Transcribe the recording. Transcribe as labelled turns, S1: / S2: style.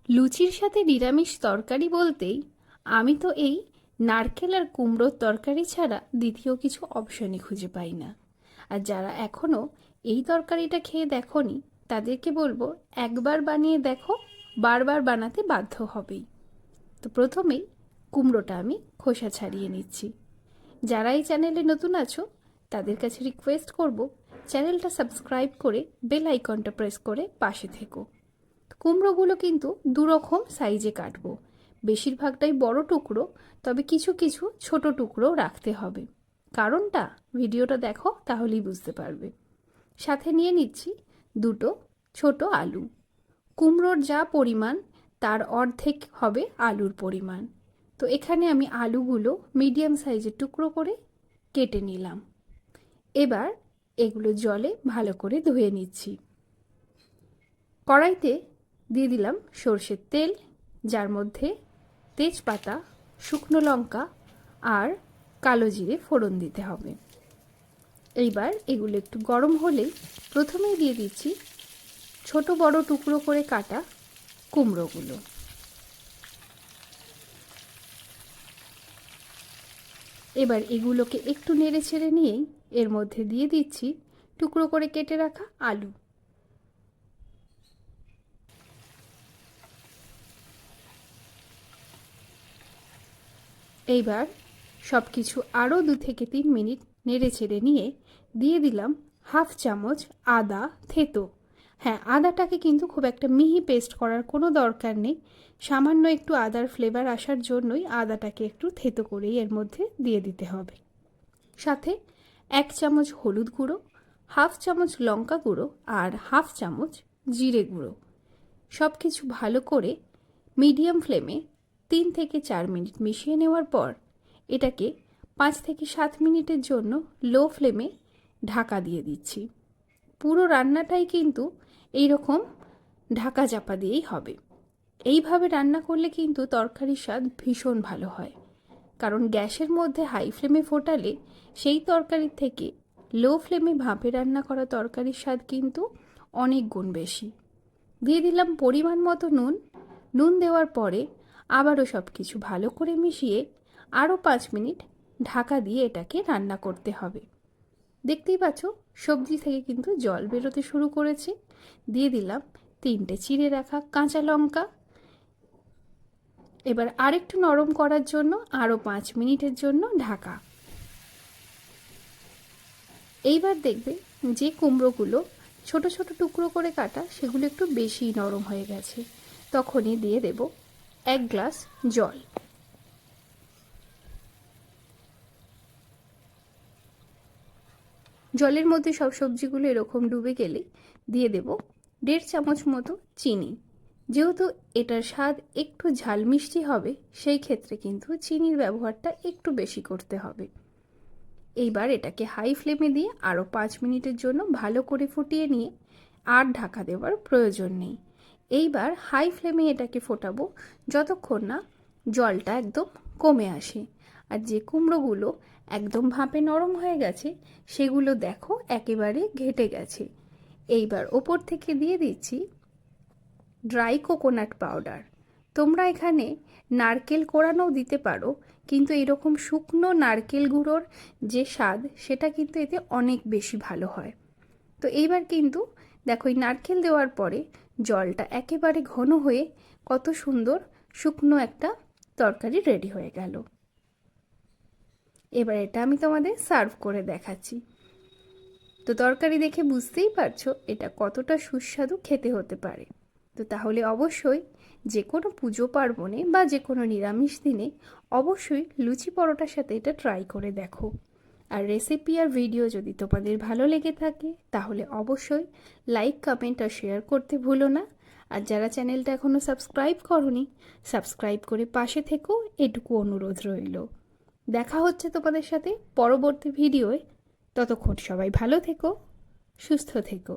S1: লুচির সাথে নিরামিষ তরকারি বলতেই আমি তো এই নারকেল আর কুমড়োর তরকারি ছাড়া দ্বিতীয় কিছু অপশনই খুঁজে পাই না। আর যারা এখনও এই তরকারিটা খেয়ে দেখোনি তাদেরকে বলবো একবার বানিয়ে দেখো, বারবার বানাতে বাধ্য হবেই। তো প্রথমেই কুমড়োটা আমি খোসা ছাড়িয়ে নিচ্ছি। যারা এই চ্যানেলে নতুন আছো তাদের কাছে রিকোয়েস্ট করব চ্যানেলটা সাবস্ক্রাইব করে বেল আইকনটা প্রেস করে পাশে থেকো। কুমড়োগুলো কিন্তু দুরকম সাইজে কাটবো, বেশিরভাগটাই বড় টুকরো, তবে কিছু কিছু ছোট টুকরো রাখতে হবে। কারণটা ভিডিওটা দেখো তাহলেই বুঝতে পারবে। সাথে নিয়ে নিচ্ছি দুটো ছোট আলু। কুমড়োর যা পরিমাণ তার অর্ধেক হবে আলুর পরিমাণ। তো এখানে আমি আলুগুলো মিডিয়াম সাইজের টুকরো করে কেটে নিলাম। এবার এগুলো জলে ভালো করে ধুয়ে নিচ্ছি। কড়াইতে দিয়ে দিলাম সর্ষের তেল, যার মধ্যে তেজপাতা, শুকনো লঙ্কা আর কালো জিরে ফোড়ন দিতে হবে। এইবার এগুলো একটু গরম হলেই প্রথমেই দিয়ে দিচ্ছি ছোট বড় টুকরো করে কাটা কুমড়োগুলো। এবার এগুলোকে একটু নেড়ে ছেড়ে নিয়েই এর মধ্যে দিয়ে দিচ্ছি টুকরো করে কেটে রাখা আলু। এইবার সব কিছু আরও 2 থেকে 3 মিনিট নেড়ে ছেড়ে নিয়ে দিয়ে দিলাম হাফ চামচ আদা থেতো। হ্যাঁ, আদাটাকে কিন্তু খুব একটা মিহি পেস্ট করার কোনো দরকার নেই, সামান্য একটু আদার ফ্লেভার আসার জন্যই আদাটাকে একটু থেতো করেই এর মধ্যে দিয়ে দিতে হবে। সাথে 1 চামচ হলুদ গুঁড়ো, হাফ চামচ লঙ্কা গুঁড়ো আর হাফ চামচ জিরে গুঁড়ো। সব কিছু ভালো করে মিডিয়াম ফ্লেমে 3 থেকে 4 মিনিট মিশিয়ে নেওয়ার পর এটাকে 5 থেকে 7 মিনিটের জন্য লো ফ্লেমে ঢাকা দিয়ে দিচ্ছি। পুরো রান্নাটাই কিন্তু এই রকম ঢাকা চাপা দিয়েই হবে। এইভাবে রান্না করলে কিন্তু তরকারির স্বাদ ভীষণ ভালো হয়, কারণ গ্যাসের মধ্যে হাই ফ্লেমে ফোটালে সেই তরকারির থেকে লো ফ্লেমে ভাপে রান্না করা তরকারির স্বাদ কিন্তু অনেক গুণ বেশি। দিয়ে দিলাম পরিমাণ মতো নুন। নুন দেওয়ার পরে আবারও সব কিছু ভালো করে মিশিয়ে আরও 5 মিনিট ঢাকা দিয়ে এটাকে রান্না করতে হবে। দেখতেই পাচ্ছ সবজি থেকে কিন্তু জল বেরোতে শুরু করেছে। দিয়ে দিলাম 3টে চিড়ে রাখা কাঁচা লঙ্কা। এবার আরেকটু নরম করার জন্য আরও 5 মিনিটের জন্য ঢাকা। এইবার দেখবে যে কুমড়োগুলো ছোট ছোট টুকরো করে কাটা সেগুলো একটু বেশি নরম হয়ে গেছে। তখনই দিয়ে দেব 1 গ্লাস জল। জলের মধ্যে সব সবজিগুলো এরকম ডুবে গেলে দিয়ে দেব 1.5 চামচ মতো চিনি। যেহেতু এটার স্বাদ একটু ঝাল মিষ্টি হবে, সেই ক্ষেত্রে কিন্তু চিনির ব্যবহারটা একটু বেশি করতে হবে। এইবার এটাকে হাই ফ্লেমে দিয়ে আরও 5 মিনিটের জন্য ভালো করে ফুটিয়ে নিয়ে আর ঢাকা দেওয়ার প্রয়োজন নেই। এইবার হাই ফ্লেমে এটাকে ফোটাবো যতক্ষণ না জলটা একদম কমে আসে। আর যে কুমড়োগুলো একদম ভাপে নরম হয়ে গেছে সেগুলো দেখো একেবারে ঘেটে গেছে। এইবার ওপর থেকে দিয়ে দিচ্ছি ড্রাই কোকোনাট পাউডার। তোমরা এখানে নারকেল কোড়ানোও দিতে পারো, কিন্তু এরকম শুকনো নারকেল গুঁড়োর যে স্বাদ সেটা কিন্তু এতে অনেক বেশি ভালো হয়। তো এইবার কিন্তু দেখো এই নারকেল দেওয়ার পরে জলটা একেবারে ঘন হয়ে কত সুন্দর শুকনো একটা তরকারি রেডি হয়ে গেল। এবার এটা আমি তোমাদের সার্ভ করে দেখাচ্ছি। তো তরকারি দেখে বুঝতেই পারছো এটা কতটা সুস্বাদু খেতে হতে পারে। তো তাহলে অবশ্যই যে কোনো পুজো পার্বণে বা যে কোনো নিরামিষ দিনে অবশ্যই লুচি পরোটার সাথে এটা ট্রাই করে দেখো। আর রেসিপি আর ভিডিও যদি তোমাদের ভালো লেগে থাকে তাহলে অবশ্যই লাইক, কমেন্ট আর শেয়ার করতে ভুলো না। আর যারা চ্যানেলটা এখনও সাবস্ক্রাইব করোনি, সাবস্ক্রাইব করে পাশে থেকো, এটুকু অনুরোধ রইল। দেখা হচ্ছে তোমাদের সাথে পরবর্তী ভিডিওয়। ততক্ষণ সবাই ভালো থেকো, সুস্থ থেকো।